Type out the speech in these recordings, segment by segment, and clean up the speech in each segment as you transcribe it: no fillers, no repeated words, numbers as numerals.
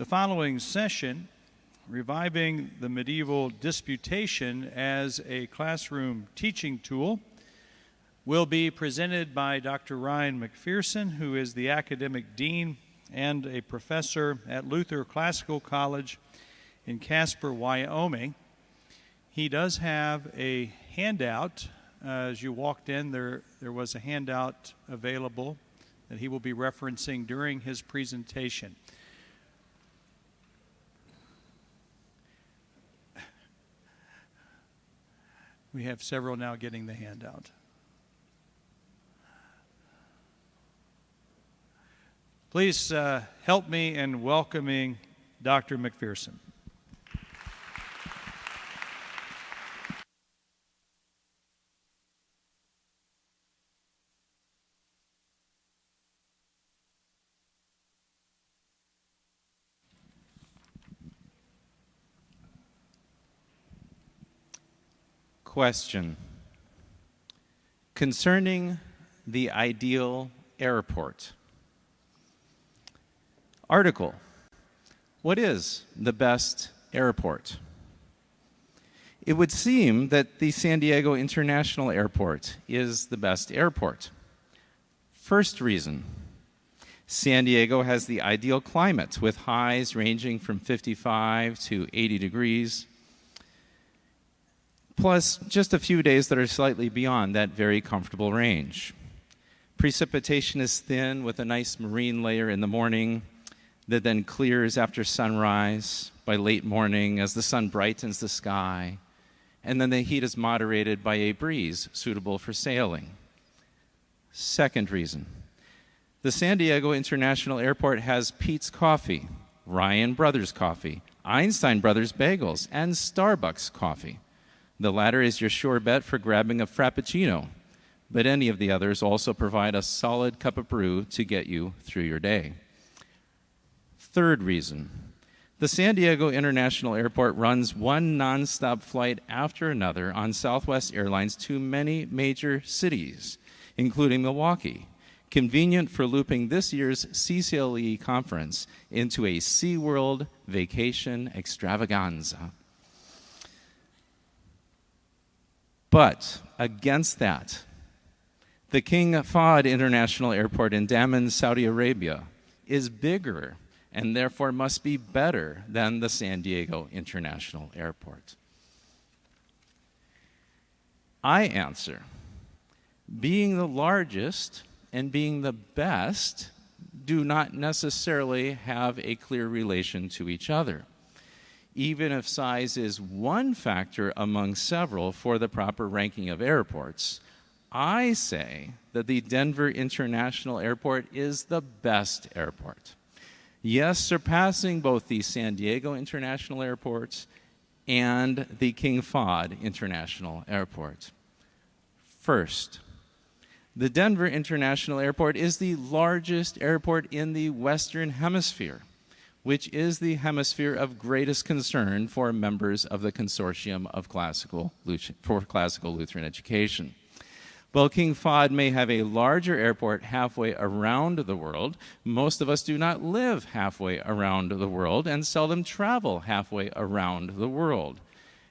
The following session, Reviving the Medieval Disputation as a Classroom Teaching Tool, will be presented by Dr. Ryan MacPherson, who is the Academic Dean and a professor at Lutheran Classical College in Casper, Wyoming. He does have a handout. As you walked in, there was a handout available that he will be referencing during his presentation. We have several now getting the handout. Please help me in welcoming Dr. MacPherson. Question. Concerning the ideal airport. Article. What is the best airport? It would seem that the San Diego International Airport is the best airport. First reason. San Diego has the ideal climate with highs ranging from 55 to 80 degrees. Plus just a few days that are slightly beyond that very comfortable range. Precipitation is thin with a nice marine layer in the morning that then clears after sunrise by late morning as the sun brightens the sky, and then the heat is moderated by a breeze suitable for sailing. Second reason, the San Diego International Airport has Pete's Coffee, Ryan Brothers Coffee, Einstein Brothers Bagels, and Starbucks Coffee. The latter is your sure bet for grabbing a Frappuccino, but any of the others also provide a solid cup of brew to get you through your day. Third reason, the San Diego International Airport runs one nonstop flight after another on Southwest Airlines to many major cities, including Milwaukee, convenient for looping this year's CCLE conference into a SeaWorld vacation extravaganza. But against that, the King Fahd International Airport in Dammam, Saudi Arabia, is bigger and therefore must be better than the San Diego International Airport. I answer, being the largest and being the best do not necessarily have a clear relation to each other. Even if size is one factor among several for the proper ranking of airports, I say that the Denver International Airport is the best airport. Yes, surpassing both the San Diego International Airport and the King Fahd International Airport. First, the Denver International Airport is the largest airport in the Western Hemisphere, which is the hemisphere of greatest concern for members of the Consortium of Classical Lutheran Education. While King Fahd may have a larger airport halfway around the world, most of us do not live halfway around the world and seldom travel halfway around the world.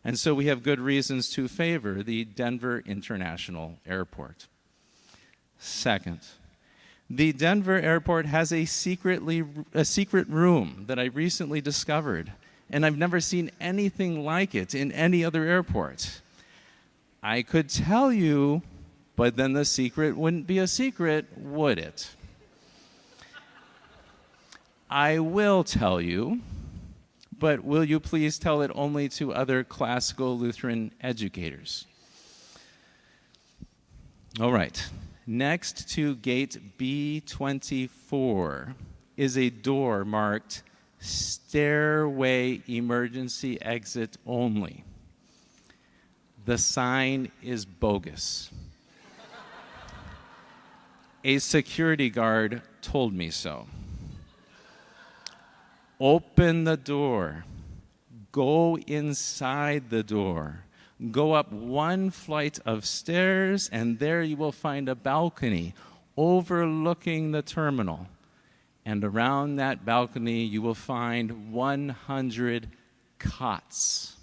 And so we have good reasons to favor the Denver International Airport. Second, the Denver airport has a secret room that I recently discovered, and I've never seen anything like it in any other airport. I could tell you, but then the secret wouldn't be a secret, would it? I will tell you, but will you please tell it only to other classical Lutheran educators? All right. Next to gate B24 is a door marked Stairway Emergency Exit Only. The sign is bogus. A security guard told me so. Open the door. Go inside the door. Go up one flight of stairs, and there you will find a balcony overlooking the terminal. And around that balcony, you will find 100 cots.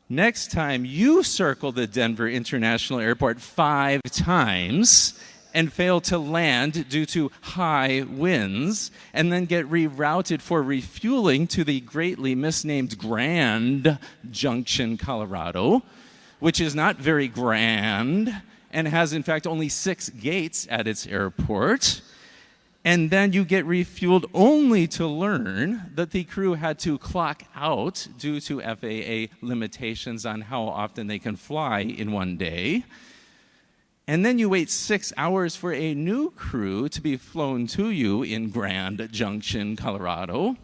Next time you circle the Denver International Airport 5 times and fail to land due to high winds, and then get rerouted for refueling to the greatly misnamed Grand Junction, Colorado, which is not very grand and has, in fact, only 6 gates at its airport. And then you get refueled only to learn that the crew had to clock out due to FAA limitations on how often they can fly in one day. And then you wait 6 hours for a new crew to be flown to you in Grand Junction, Colorado.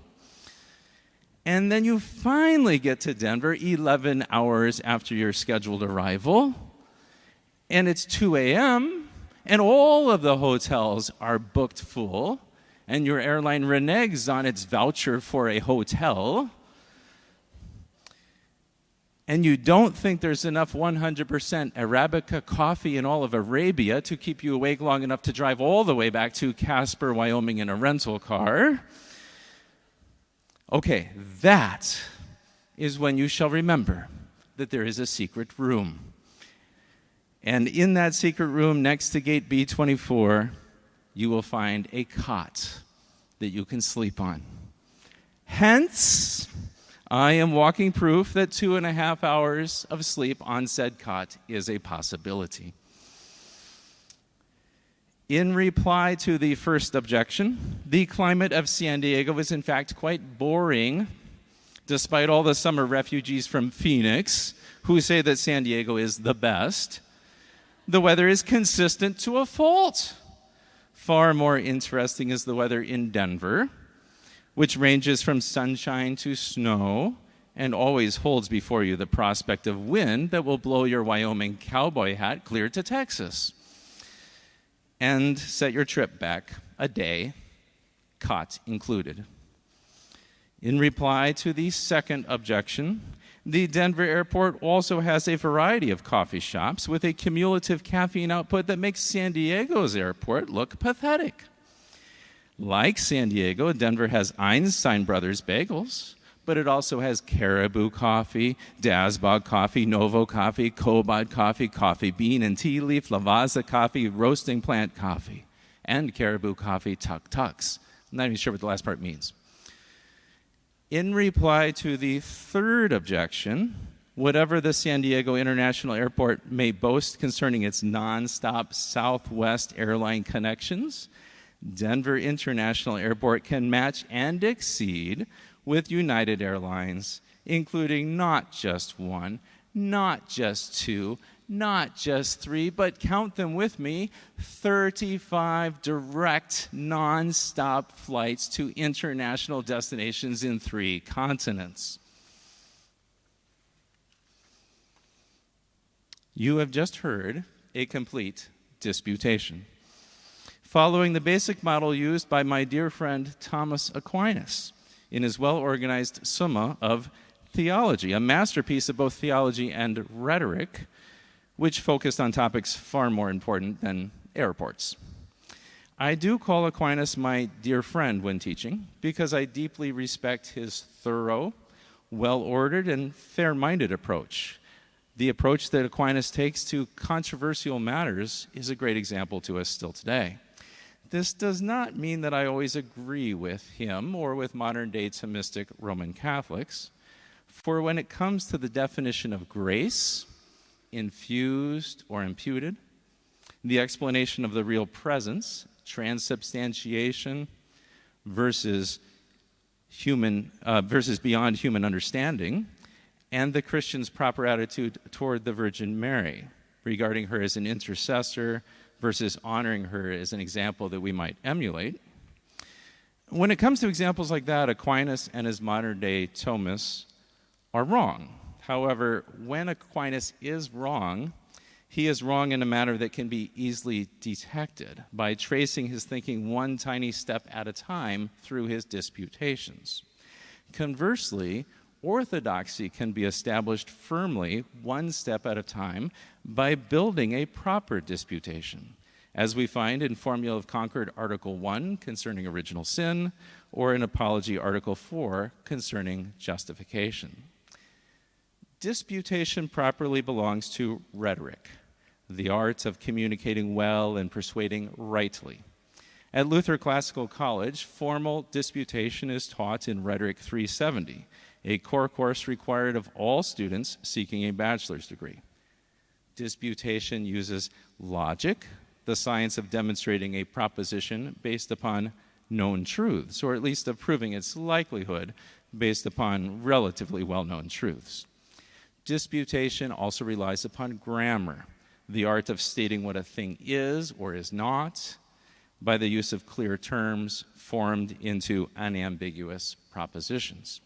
And then you finally get to Denver 11 hours after your scheduled arrival. And it's 2 a.m., and all of the hotels are booked full, and your airline reneges on its voucher for a hotel, and you don't think there's enough 100% Arabica coffee in all of Arabia to keep you awake long enough to drive all the way back to Casper, Wyoming in a rental car. Okay, that is when you shall remember that there is a secret room. And in that secret room next to gate B24, you will find a cot that you can sleep on. Hence, I am walking proof that 2.5 hours of sleep on said cot is a possibility. In reply to the first objection, the climate of San Diego is in fact quite boring, despite all the summer refugees from Phoenix who say that San Diego is the best. The weather is consistent to a fault. Far more interesting is the weather in Denver, which ranges from sunshine to snow and always holds before you the prospect of wind that will blow your Wyoming cowboy hat clear to Texas and set your trip back a day, cot included. In reply to the second objection, the Denver airport also has a variety of coffee shops with a cumulative caffeine output that makes San Diego's airport look pathetic. Like San Diego, Denver has Einstein Brothers bagels, but it also has Caribou coffee, Dazbog coffee, Novo coffee, Cobod coffee, Coffee Bean and Tea Leaf, Lavazza coffee, Roasting Plant coffee, and Caribou coffee tuk-tuks. I'm not even sure what the last part means. In reply to the third objection, whatever the San Diego International Airport may boast concerning its nonstop Southwest airline connections, Denver International Airport can match and exceed with United Airlines, including not just 1, not just 2, not just 3, but count them with me, 35 direct, non-stop flights to international destinations in 3 continents. You have just heard a complete disputation, following the basic model used by my dear friend Thomas Aquinas in his well-organized Summa of Theology, a masterpiece of both theology and rhetoric, which focused on topics far more important than airports. I do call Aquinas my dear friend when teaching because I deeply respect his thorough, well-ordered, and fair-minded approach. The approach that Aquinas takes to controversial matters is a great example to us still today. This does not mean that I always agree with him or with modern-day Thomistic Roman Catholics, for when it comes to the definition of grace, infused or imputed, the explanation of the real presence, transubstantiation versus beyond human understanding, and the Christian's proper attitude toward the Virgin Mary, regarding her as an intercessor versus honoring her as an example that we might emulate. When it comes to examples like that, Aquinas and his modern-day Thomists are wrong. However, when Aquinas is wrong, he is wrong in a manner that can be easily detected by tracing his thinking one tiny step at a time through his disputations. Conversely, orthodoxy can be established firmly one step at a time by building a proper disputation. as we find in Formula of Concord Article 1 concerning original sin, or in Apology Article 4 concerning justification. Disputation properly belongs to rhetoric, the art of communicating well and persuading rightly. At Luther Classical College, formal disputation is taught in Rhetoric 370, a core course required of all students seeking a bachelor's degree. Disputation uses logic, the science of demonstrating a proposition based upon known truths, or at least of proving its likelihood based upon relatively well-known truths. Disputation also relies upon grammar, the art of stating what a thing is or is not, by the use of clear terms formed into unambiguous propositions.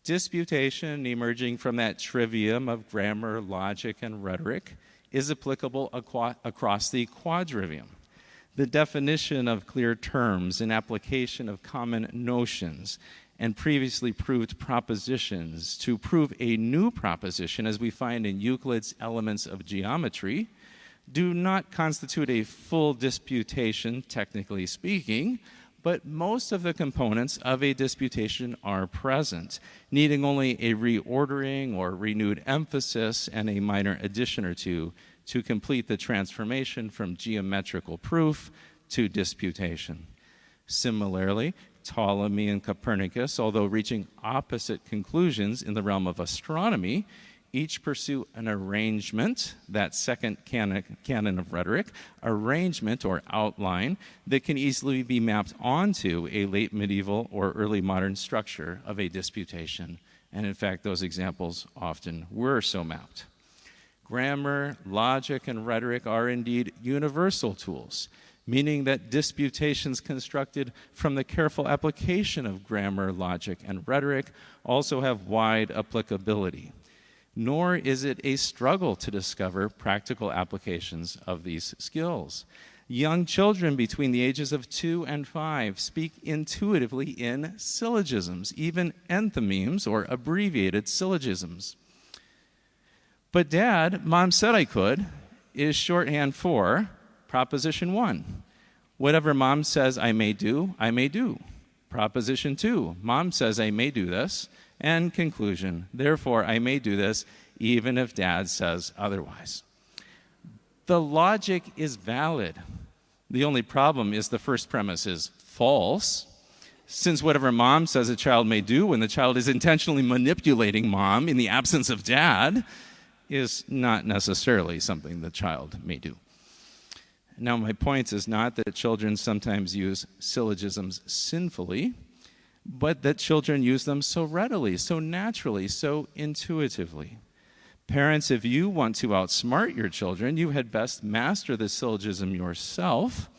Disputation, emerging from that trivium of grammar, logic, and rhetoric, is applicable across the quadrivium. The definition of clear terms and application of common notions and previously proved propositions to prove a new proposition, as we find in Euclid's Elements of Geometry, do not constitute a full disputation, technically speaking, but most of the components of a disputation are present, needing only a reordering or renewed emphasis and a minor addition or two to complete the transformation from geometrical proof to disputation. Similarly, Ptolemy and Copernicus, although reaching opposite conclusions in the realm of astronomy, each pursue an arrangement, that second canon of rhetoric, arrangement or outline that can easily be mapped onto a late medieval or early modern structure of a disputation. And in fact, those examples often were so mapped. Grammar, logic, and rhetoric are indeed universal tools, meaning that disputations constructed from the careful application of grammar, logic, and rhetoric also have wide applicability. Nor is it a struggle to discover practical applications of these skills. Young children between the ages of 2 and 5 speak intuitively in syllogisms, even enthymemes or abbreviated syllogisms. But Dad, Mom said I could, is shorthand for Proposition 1. Whatever Mom says I may do, I may do. Proposition 2, Mom says I may do this. And conclusion, therefore, I may do this even if Dad says otherwise. The logic is valid. The only problem is the first premise is false, since whatever Mom says a child may do when the child is intentionally manipulating Mom in the absence of Dad is not necessarily something the child may do. Now, my point is not that children sometimes use syllogisms sinfully, but that children use them so readily, so naturally, so intuitively. Parents, if you want to outsmart your children, you had best master the syllogism yourself.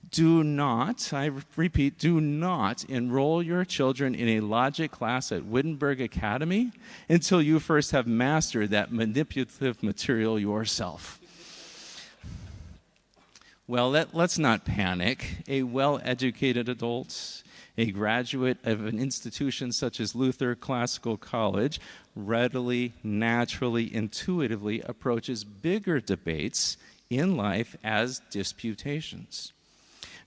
Do not, I repeat, do not enroll your children in a logic class at Wittenberg Academy until you first have mastered that manipulative material yourself. Well, let's not panic. A well-educated adult, a graduate of an institution such as Luther Classical College, readily, naturally, intuitively approaches bigger debates in life as disputations.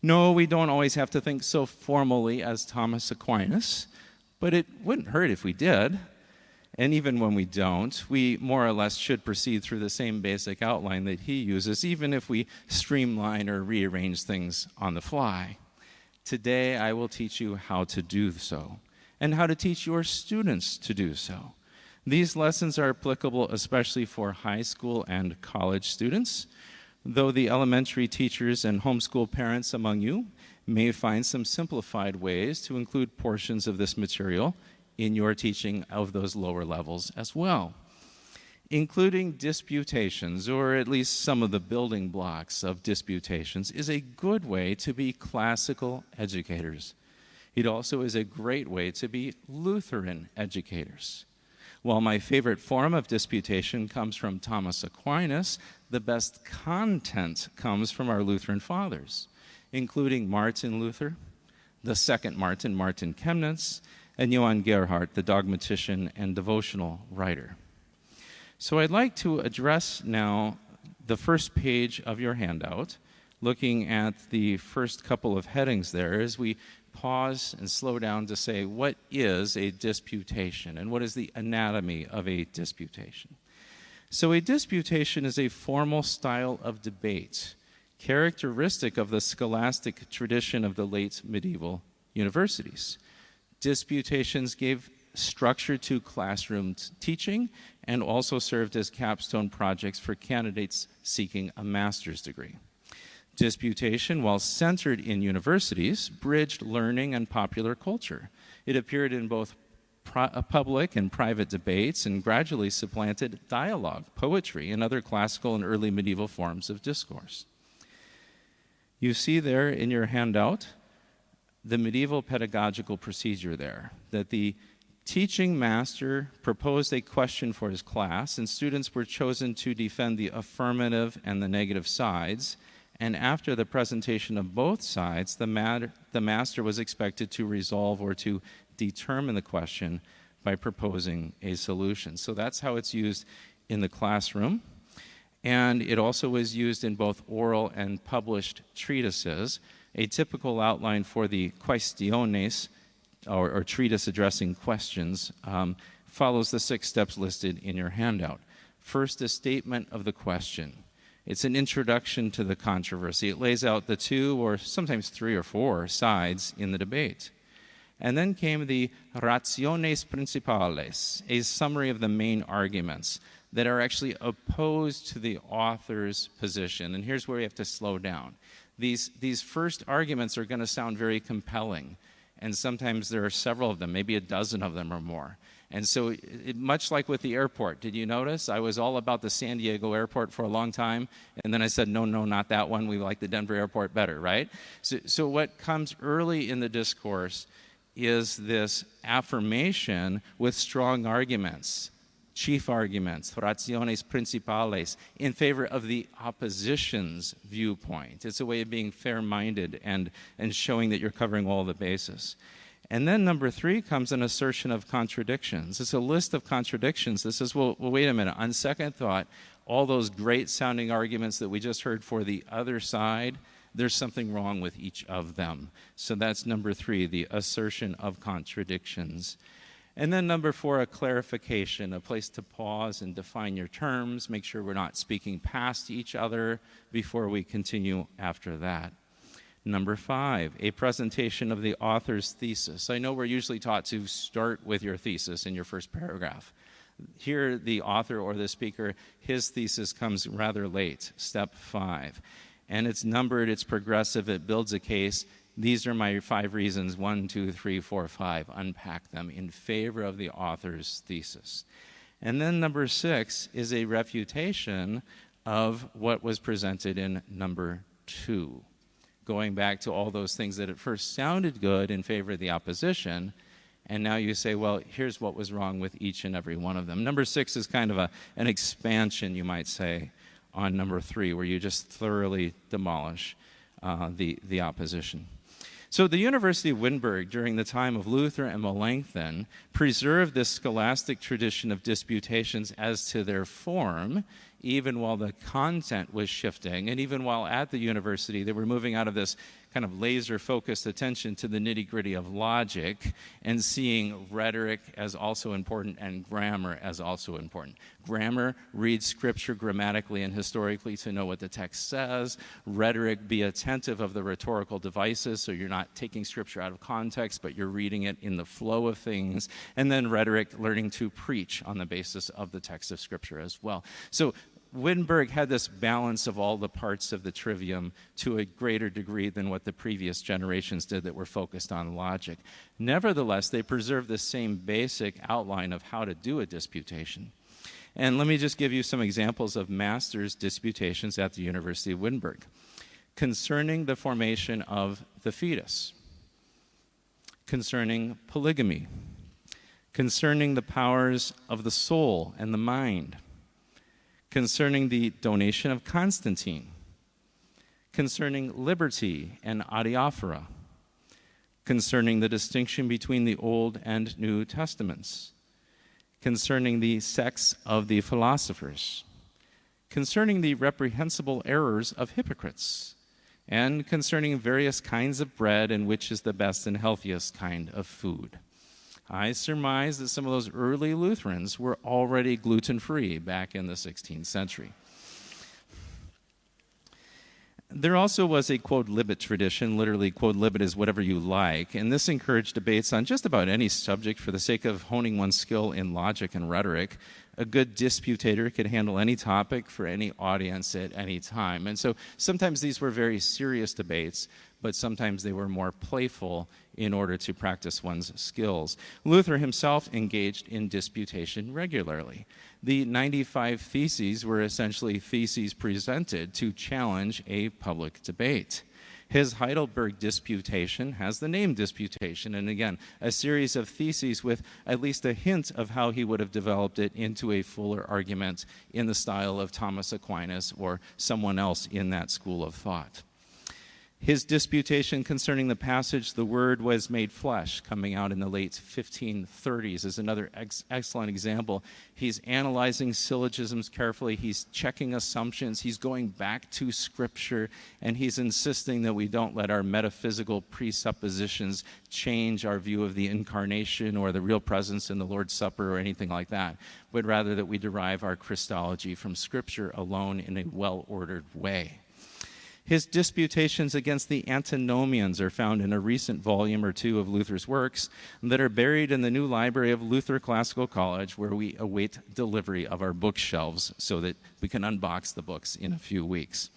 No, we don't always have to think so formally as Thomas Aquinas, but it wouldn't hurt if we did. And even when we don't, we more or less should proceed through the same basic outline that he uses, even if we streamline or rearrange things on the fly. Today, I will teach you how to do so, and how to teach your students to do so. These lessons are applicable especially for high school and college students, though the elementary teachers and homeschool parents among you may find some simplified ways to include portions of this material in your teaching of those lower levels as well. Including disputations, or at least some of the building blocks of disputations, is a good way to be classical educators. It also is a great way to be Lutheran educators. While my favorite form of disputation comes from Thomas Aquinas, the best content comes from our Lutheran fathers, including Martin Luther, the second Martin, Martin Chemnitz, and Johann Gerhard, the dogmatician and devotional writer. So I'd like to address now the first page of your handout, looking at the first couple of headings there, as we pause and slow down to say, what is a disputation and what is the anatomy of a disputation? So a disputation is a formal style of debate, characteristic of the scholastic tradition of the late medieval universities. Disputations gave structure to classroom teaching and also served as capstone projects for candidates seeking a master's degree. Disputation, while centered in universities, bridged learning and popular culture. It appeared in both public and private debates and gradually supplanted dialogue, poetry, and other classical and early medieval forms of discourse. You see there in your handout the medieval pedagogical procedure there, that the teaching master proposed a question for his class, and students were chosen to defend the affirmative and the negative sides. And after the presentation of both sides, the master was expected to resolve or to determine the question by proposing a solution. So that's how it's used in the classroom. And it also was used in both oral and published treatises. A typical outline for the questiones, or treatise addressing questions, follows the 6 steps listed in your handout. First, a statement of the question. It's an introduction to the controversy. It lays out the 2 or sometimes 3 or 4 sides in the debate. And then came the rationes principales, a summary of the main arguments that are actually opposed to the author's position. And here's where we have to slow down. These first arguments are going to sound very compelling, and sometimes there are several of them, maybe a dozen of them or more. And so much like with the airport, did you notice? I was all about the San Diego airport for a long time, and then I said, no, not that one. We like the Denver airport better, right? So what comes early in the discourse is this affirmation with strong arguments, chief arguments, rationes principales, in favor of the opposition's viewpoint. It's a way of being fair-minded and showing that you're covering all the bases. And then number 3 comes an assertion of contradictions. It's a list of contradictions that says, well, wait a minute, on second thought, all those great sounding arguments that we just heard for the other side, there's something wrong with each of them. So that's number 3, the assertion of contradictions. And then number 4, a clarification, a place to pause and define your terms, make sure we're not speaking past each other before we continue after that. Number 5, a presentation of the author's thesis. I know we're usually taught to start with your thesis in your first paragraph. Here, the author or the speaker, his thesis comes rather late, step 5. And it's numbered, it's progressive, it builds a case. These are my 5 reasons, 1, 2, 3, 4, 5. Unpack them in favor of the author's thesis. And then number 6 is a refutation of what was presented in number 2. Going back to all those things that at first sounded good in favor of the opposition, and now you say, well, here's what was wrong with each and every one of them. Number 6 is kind of an expansion, you might say, on number 3, where you just thoroughly demolish the opposition. So the University of Wittenberg, during the time of Luther and Melanchthon, preserved this scholastic tradition of disputations as to their form, even while the content was shifting, and even while at the university they were moving out of this kind of laser-focused attention to the nitty-gritty of logic and seeing rhetoric as also important and grammar as also important. Grammar, read scripture grammatically and historically to know what the text says. Rhetoric, be attentive of the rhetorical devices so you're not taking scripture out of context, but you're reading it in the flow of things. And then rhetoric, learning to preach on the basis of the text of scripture as well. So Wittenberg had this balance of all the parts of the trivium to a greater degree than what the previous generations did that were focused on logic. Nevertheless, they preserved the same basic outline of how to do a disputation. And let me just give you some examples of master's disputations at the University of Wittenberg. Concerning the formation of the fetus, concerning polygamy, concerning the powers of the soul and the mind, concerning the donation of Constantine, concerning liberty and adiaphora, concerning the distinction between the Old and New Testaments, concerning the sex of the philosophers, concerning the reprehensible errors of hypocrites, and concerning various kinds of bread and which is the best and healthiest kind of food. I surmise that some of those early Lutherans were already gluten-free back in the 16th century. There also was a quodlibet tradition. Literally, quodlibet is whatever you like, and this encouraged debates on just about any subject for the sake of honing one's skill in logic and rhetoric. A good disputator could handle any topic for any audience at any time. And so sometimes these were very serious debates, but sometimes they were more playful in order to practice one's skills. Luther himself engaged in disputation regularly. The 95 Theses were essentially theses presented to challenge a public debate. His Heidelberg Disputation has the name Disputation, and again, a series of theses with at least a hint of how he would have developed it into a fuller argument in the style of Thomas Aquinas or someone else in that school of thought. His disputation concerning the passage, "The Word was made flesh," coming out in the late 1530s, is another excellent example. He's analyzing syllogisms carefully. He's checking assumptions. He's going back to Scripture, and he's insisting that we don't let our metaphysical presuppositions change our view of the incarnation or the real presence in the Lord's Supper or anything like that, but rather that we derive our Christology from Scripture alone in a well-ordered way. His disputations against the antinomians are found in a recent volume or two of Luther's works that are buried in the new library of Luther Classical College, where we await delivery of our bookshelves so that we can unbox the books in a few weeks.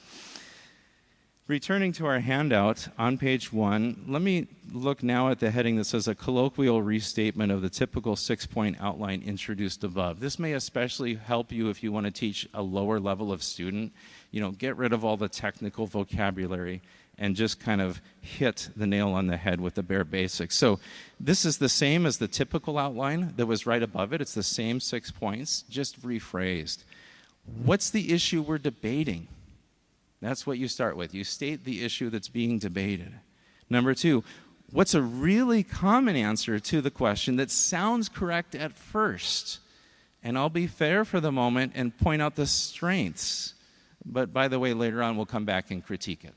Returning to our handout on page 1, let me look now at the heading that says a colloquial restatement of the typical 6-point outline introduced above. This may especially help you if you want to teach a lower level of student. Get rid of all the technical vocabulary and just kind of hit the nail on the head with the bare basics. So this is the same as the typical outline that was right above it. It's the same 6 points, just rephrased. What's the issue we're debating? That's what you start with. You state the issue that's being debated. Number 2, what's a really common answer to the question that sounds correct at first? And I'll be fair for the moment and point out the strengths. But by the way, later on we'll come back and critique it.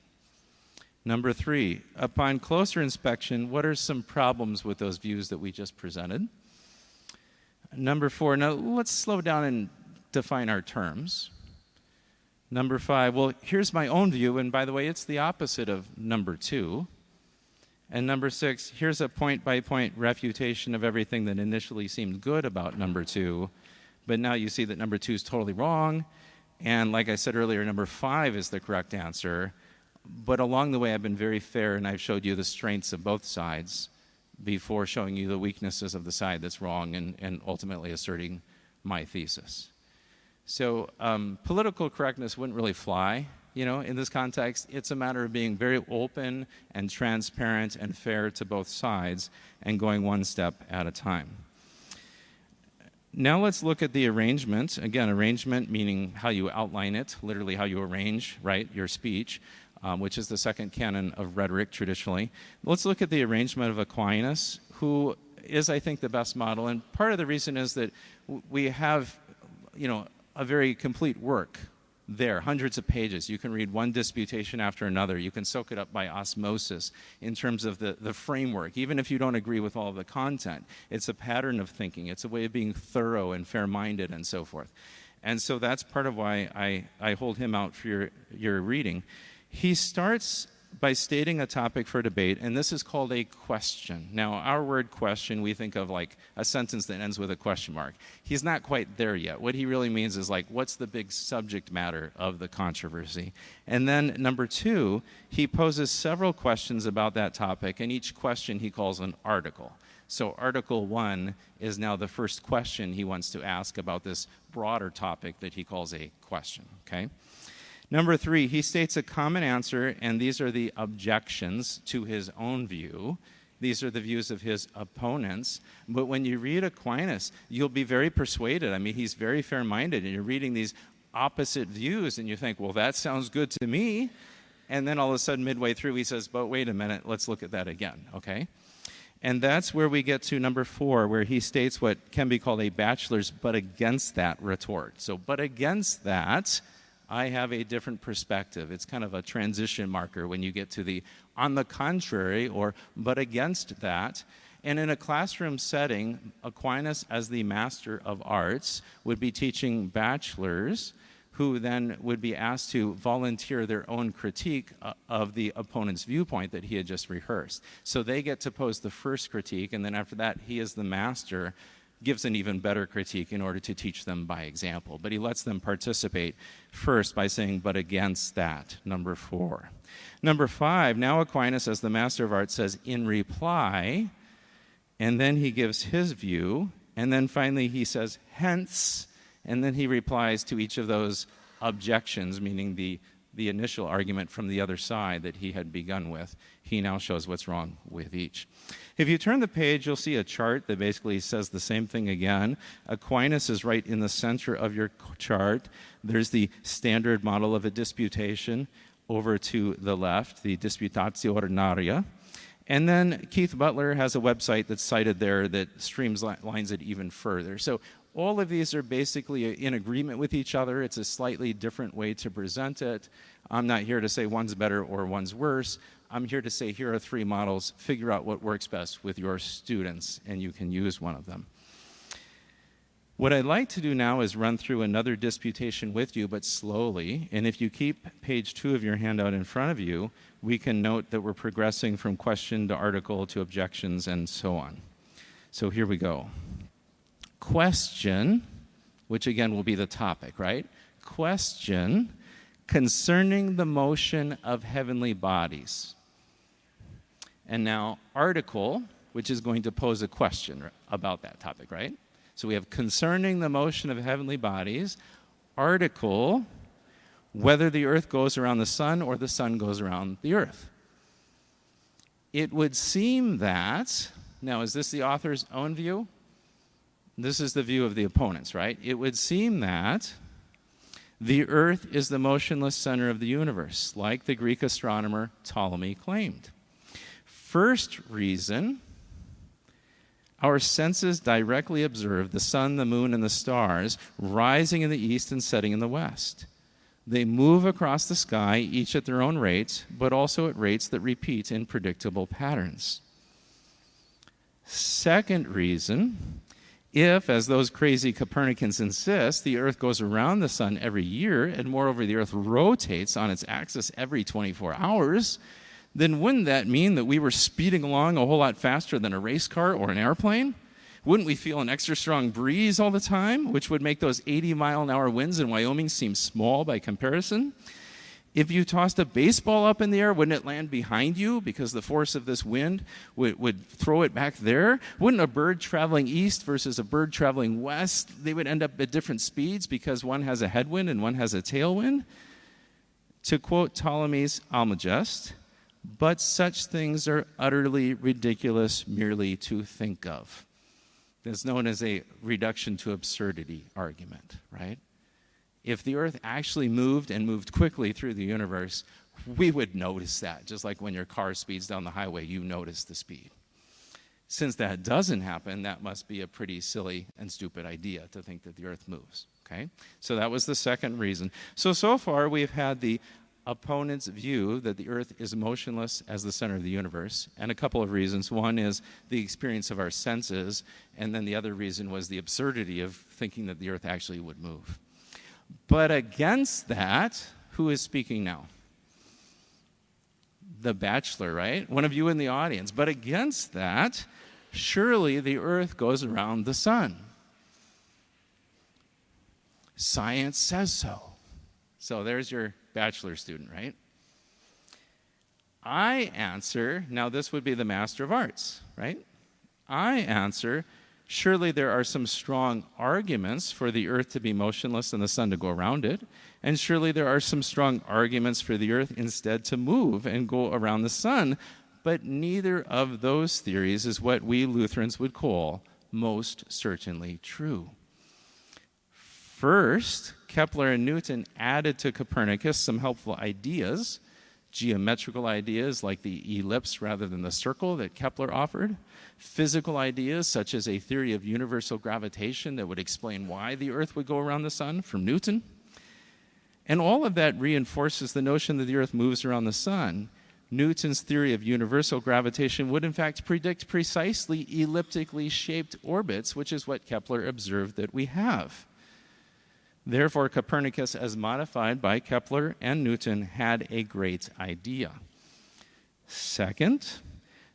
Number 3, upon closer inspection, what are some problems with those views that we just presented? Number 4, now let's slow down and define our terms. Number 5, well, here's my own view, and by the way, it's the opposite of number 2. And number 6, here's a point-by-point refutation of everything that initially seemed good about number 2, but now you see that number 2 is totally wrong, and like I said earlier, number 5 is the correct answer, but along the way I've been very fair and I've showed you the strengths of both sides before showing you the weaknesses of the side that's wrong and ultimately asserting my thesis. So political correctness wouldn't really fly, in this context. It's a matter of being very open and transparent and fair to both sides and going one step at a time. Now let's look at the arrangement. Again, arrangement meaning how you outline it, literally how you arrange, right, your speech, which is the second canon of rhetoric traditionally. Let's look at the arrangement of Aquinas, who is, I think, the best model. And part of the reason is that we have, a very complete work there, hundreds of pages. You can read one disputation after another. You can soak it up by osmosis in terms of the framework. Even if you don't agree with all of the content, it's a pattern of thinking. It's a way of being thorough and fair-minded and so forth. And so that's part of why I hold him out for your reading. He starts by stating a topic for debate, and this is called a question. Now, our word question, we think of like a sentence that ends with a question mark. He's not quite there yet. What he really means is like, what's the big subject matter of the controversy? And then number 2, he poses several questions about that topic, and each question he calls an article. So Article 1 is now the first question he wants to ask about this broader topic that he calls a question, okay? Number 3, he states a common answer, and these are the objections to his own view. These are the views of his opponents. But when you read Aquinas, you'll be very persuaded. I mean, he's very fair-minded, and you're reading these opposite views, and you think, well, that sounds good to me. And then all of a sudden, midway through, he says, but wait a minute, let's look at that again, okay? And that's where we get to number 4, where he states what can be called a bachelor's but against that retort. So, but against that, I have a different perspective. It's kind of a transition marker when you get to the on the contrary or but against that. And in a classroom setting, Aquinas, as the Master of Arts, would be teaching bachelors who then would be asked to volunteer their own critique of the opponent's viewpoint that he had just rehearsed. So they get to pose the first critique, and then after that, he as the master gives an even better critique in order to teach them by example. But he lets them participate first by saying, but against that, number 4. Number 5, now Aquinas, as the Master of Arts, says, in reply, and then he gives his view, and then finally he says, hence, and then he replies to each of those objections, meaning the initial argument from the other side that he had begun with. He now shows what's wrong with each. If you turn the page, you'll see a chart that basically says the same thing again. Aquinas is right in the center of your chart. There's the standard model of a disputation over to the left, the Disputatio Ordinaria. And then Keith Butler has a website that's cited there that streamlines it even further. So all of these are basically in agreement with each other. It's a slightly different way to present it. I'm not here to say one's better or one's worse. I'm here to say here are 3 models. Figure out what works best with your students, and you can use one of them. What I'd like to do now is run through another disputation with you, but slowly. And if you keep page 2 of your handout in front of you, we can note that we're progressing from question to article to objections and so on. So here we go. Question, which again will be the topic, right? Question concerning the motion of heavenly bodies. And now article, which is going to pose a question about that topic, right? So we have concerning the motion of heavenly bodies, article, whether the earth goes around the sun or the sun goes around the earth. It would seem that, now is this the author's own view? This is the view of the opponents, right? It would seem that the earth is the motionless center of the universe, like the Greek astronomer Ptolemy claimed. First reason, our senses directly observe the sun, the moon, and the stars rising in the east and setting in the west. They move across the sky, each at their own rates, but also at rates that repeat in predictable patterns. Second reason, if, as those crazy Copernicans insist, the earth goes around the sun every year, and moreover the earth rotates on its axis every 24 hours, then wouldn't that mean that we were speeding along a whole lot faster than a race car or an airplane? Wouldn't we feel an extra strong breeze all the time, which would make those 80-mile-an-hour winds in Wyoming seem small by comparison? If you tossed a baseball up in the air, wouldn't it land behind you because the force of this wind would throw it back there? Wouldn't a bird traveling east versus a bird traveling west, they would end up at different speeds because one has a headwind and one has a tailwind? To quote Ptolemy's Almagest, but such things are utterly ridiculous merely to think of. It's known as a reduction to absurdity argument, right? If the earth actually moved and moved quickly through the universe, we would notice that, just like when your car speeds down the highway, you notice the speed. Since that doesn't happen, that must be a pretty silly and stupid idea to think that the earth moves, okay? So that was the second reason. So far we've had the opponent's view that the earth is motionless as the center of the universe, and a couple of reasons. One is the experience of our senses, and then the other reason was the absurdity of thinking that the earth actually would move. But against that, who is speaking now? The bachelor, right? One of you in the audience. But against that, surely the earth goes around the sun. Science says so. So there's your bachelor student, right? I answer, now this would be the Master of Arts, right? I answer, surely there are some strong arguments for the earth to be motionless and the sun to go around it, and surely there are some strong arguments for the earth instead to move and go around the sun, but neither of those theories is what we Lutherans would call most certainly true. First, Kepler and Newton added to Copernicus some helpful ideas, geometrical ideas like the ellipse rather than the circle that Kepler offered, physical ideas such as a theory of universal gravitation that would explain why the earth would go around the sun from Newton, And all of that reinforces the notion that the Earth moves around the sun. Newton's theory of universal gravitation would in fact predict precisely elliptically shaped orbits, which is what Kepler observed that we have. Therefore, Copernicus, as modified by Kepler and Newton, had a great idea. Second,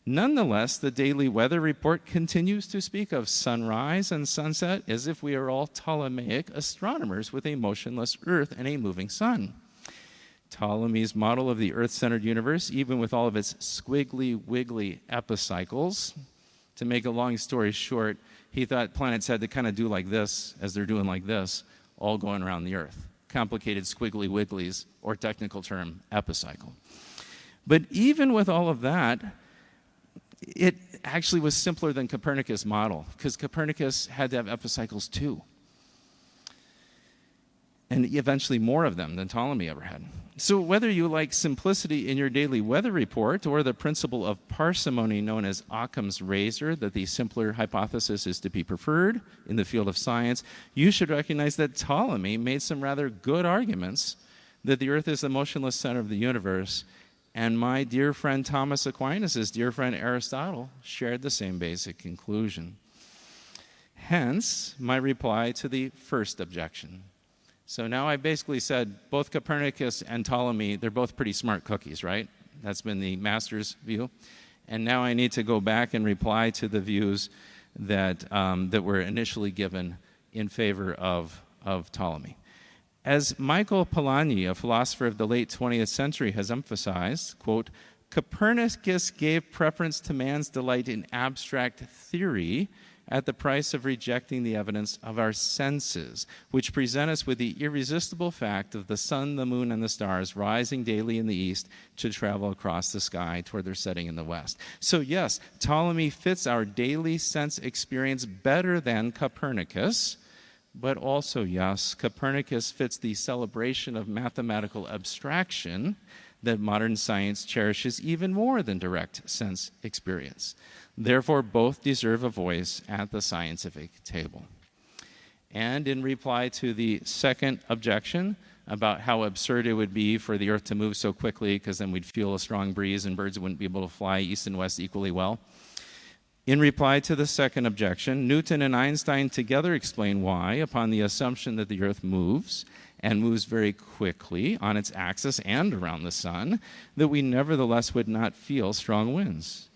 nonetheless, the daily weather report continues to speak of sunrise and sunset as if we are all Ptolemaic astronomers with a motionless Earth and a moving sun. Ptolemy's model of the Earth-centered universe, even with all of its squiggly, wiggly epicycles, to make a long story short, he thought planets had to kind of do like this, as they're doing like this, all going around the Earth. Complicated squiggly wigglies, or technical term, epicycle. But even with all of that, it actually was simpler than Copernicus' model, because Copernicus had to have epicycles too. And eventually more of them than Ptolemy ever had. So whether you like simplicity in your daily weather report or the principle of parsimony known as Occam's razor, that the simpler hypothesis is to be preferred in the field of science, you should recognize that Ptolemy made some rather good arguments that the Earth is the motionless center of the universe, and my dear friend Thomas Aquinas' dear friend Aristotle shared the same basic conclusion. Hence, my reply to the first objection. So now I basically said both Copernicus and Ptolemy, they're both pretty smart cookies, right? That's been the master's view. And now I need to go back and reply to the views that, that were initially given in favor of Ptolemy. As Michael Polanyi, a philosopher of the late 20th century, has emphasized, quote, Copernicus gave preference to man's delight in abstract theory at the price of rejecting the evidence of our senses, which present us with the irresistible fact of the sun, the moon, and the stars rising daily in the east to travel across the sky toward their setting in the west. So yes, Ptolemy fits our daily sense experience better than Copernicus, but also, yes, Copernicus fits the celebration of mathematical abstraction that modern science cherishes even more than direct sense experience. Therefore, both deserve a voice at the scientific table. And in reply to the second objection about how absurd it would be for the Earth to move so quickly because then we'd feel a strong breeze and birds wouldn't be able to fly east and west equally well. In reply to the second objection, Newton and Einstein together explain why, upon the assumption that the Earth moves, and moves very quickly on its axis and around the sun, that we nevertheless would not feel strong winds.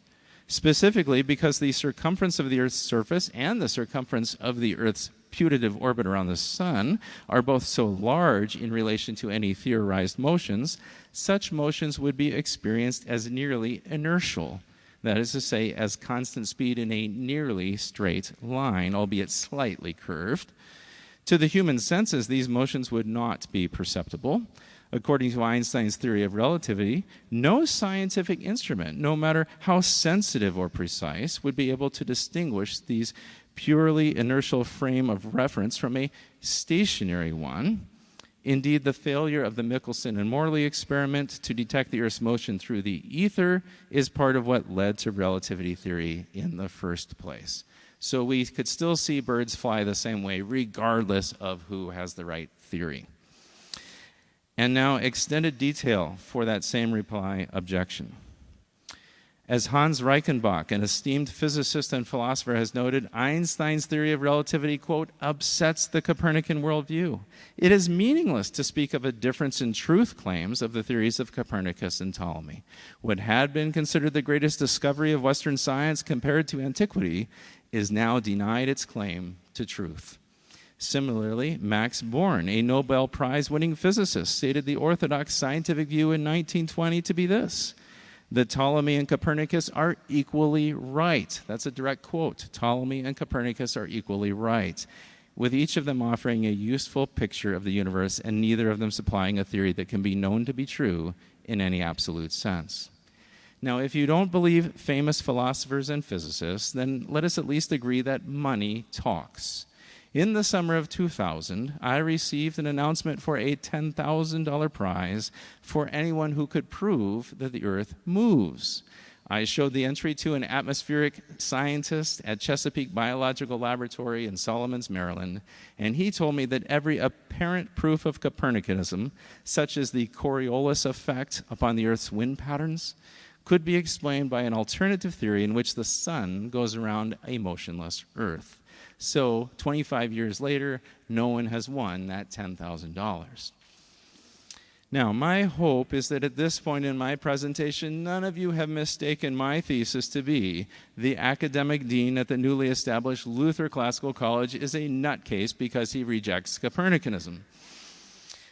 Specifically because the circumference of the Earth's surface and the circumference of the Earth's putative orbit around the sun are both so large in relation to any theorized motions, such motions would be experienced as nearly inertial. That is to say, as constant speed in a nearly straight line, albeit slightly curved. To the human senses, these motions would not be perceptible. According to Einstein's theory of relativity, no scientific instrument, no matter how sensitive or precise, would be able to distinguish these purely inertial frame of reference from a stationary one. Indeed, the failure of the Michelson and Morley experiment to detect the Earth's motion through the ether is part of what led to relativity theory in the first place. So we could still see birds fly the same way, regardless of who has the right theory. And now, extended detail for that same reply objection. As Hans Reichenbach, an esteemed physicist and philosopher, has noted, Einstein's theory of relativity, quote, upsets the Copernican worldview. It is meaningless to speak of a difference in truth claims of the theories of Copernicus and Ptolemy. What had been considered the greatest discovery of Western science compared to antiquity is now denied its claim to truth. Similarly, Max Born, a Nobel Prize-winning physicist, stated the orthodox scientific view in 1920 to be this: that Ptolemy and Copernicus are equally right. That's a direct quote. Ptolemy and Copernicus are equally right, with each of them offering a useful picture of the universe and neither of them supplying a theory that can be known to be true in any absolute sense. Now, if you don't believe famous philosophers and physicists, then let us at least agree that money talks. In the summer of 2000, I received an announcement for a $10,000 prize for anyone who could prove that the Earth moves. I showed the entry to an atmospheric scientist at Chesapeake Biological Laboratory in Solomons, Maryland, and he told me that every apparent proof of Copernicanism, such as the Coriolis effect upon the Earth's wind patterns, could be explained by an alternative theory in which the sun goes around a motionless Earth. So 25 years later, no one has won that $10,000. Now, my hope is that at this point in my presentation, none of you have mistaken my thesis to be the academic dean at the newly established Luther Classical College is a nutcase because he rejects Copernicanism.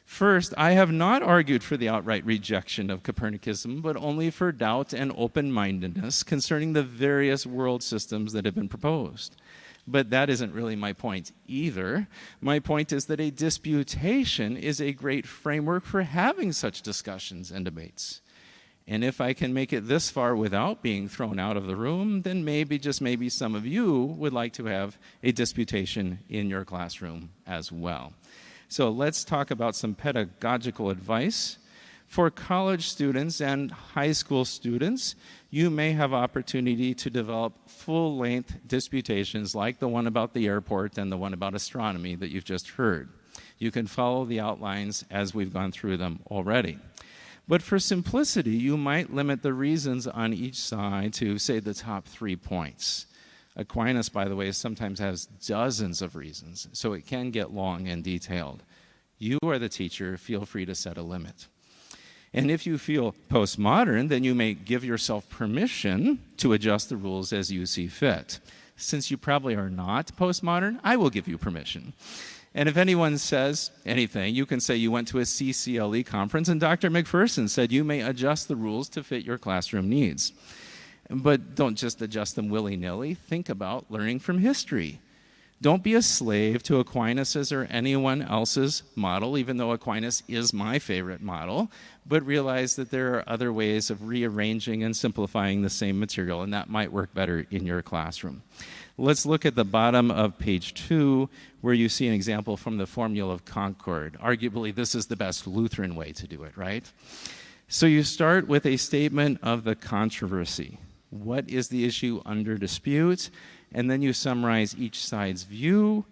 First, I have not argued for the outright rejection of Copernicanism, but only for doubt and open-mindedness concerning the various world systems that have been proposed. But that isn't really my point either. My point is that a disputation is a great framework for having such discussions and debates. And if I can make it this far without being thrown out of the room, then maybe, just maybe, some of you would like to have a disputation in your classroom as well. So let's talk about some pedagogical advice. For college students and high school students, you may have opportunity to develop full-length disputations like the one about the airport and the one about astronomy that you've just heard. You can follow the outlines as we've gone through them already. But for simplicity, you might limit the reasons on each side to, say, the top 3 points. Aquinas, by the way, sometimes has dozens of reasons, so it can get long and detailed. You are the teacher, feel free to set a limit. And if you feel postmodern, then you may give yourself permission to adjust the rules as you see fit. Since you probably are not postmodern, I will give you permission. And if anyone says anything, you can say you went to a CCLE conference and Dr. MacPherson said you may adjust the rules to fit your classroom needs. But don't just adjust them willy-nilly. Think about learning from history. Don't be a slave to Aquinas' or anyone else's model, even though Aquinas is my favorite model, but realize that there are other ways of rearranging and simplifying the same material, and that might work better in your classroom. Let's look at the bottom of page 2, where you see an example from the Formula of Concord. Arguably, this is the best Lutheran way to do it, right? So you start with a statement of the controversy. What is the issue under dispute? And then you summarize each side's view,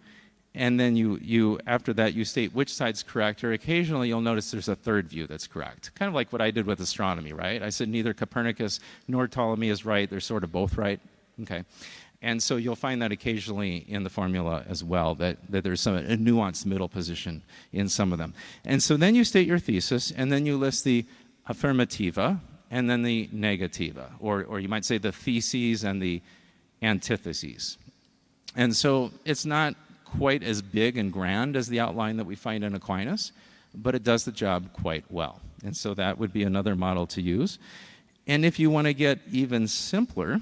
and then you after that you state which side's correct, or occasionally you'll notice there's a third view that's correct. Kind of like what I did with astronomy, right? I said neither Copernicus nor Ptolemy is right, they're sort of both right. Okay. And so you'll find that occasionally in the formula as well, that there's a nuanced middle position in some of them. And so then you state your thesis, and then you list the affirmativa, and then the negativa, or you might say the theses and the antitheses. And so it's not quite as big and grand as the outline that we find in Aquinas, but it does the job quite well. And so that would be another model to use. And if you want to get even simpler,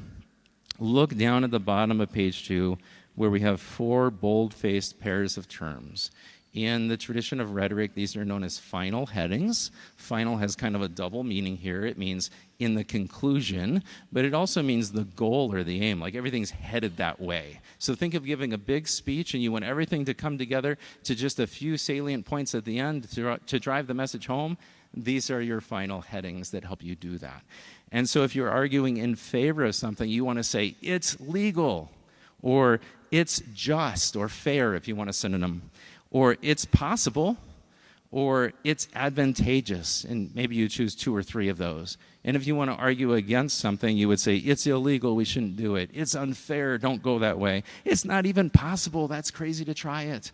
look down at the bottom of page 2, where we have 4 bold-faced pairs of terms. In the tradition of rhetoric, these are known as final headings. Final has kind of a double meaning here. It means in the conclusion, but it also means the goal or the aim, like everything's headed that way. So think of giving a big speech and you want everything to come together to just a few salient points at the end to drive the message home. These are your final headings that help you do that. And so if you're arguing in favor of something, you want to say, it's legal, or it's just or fair if you want a synonym, or it's possible, or it's advantageous, and maybe you choose 2 or 3 of those. And if you want to argue against something, you would say, it's illegal, we shouldn't do it. It's unfair, don't go that way. It's not even possible, that's crazy to try it.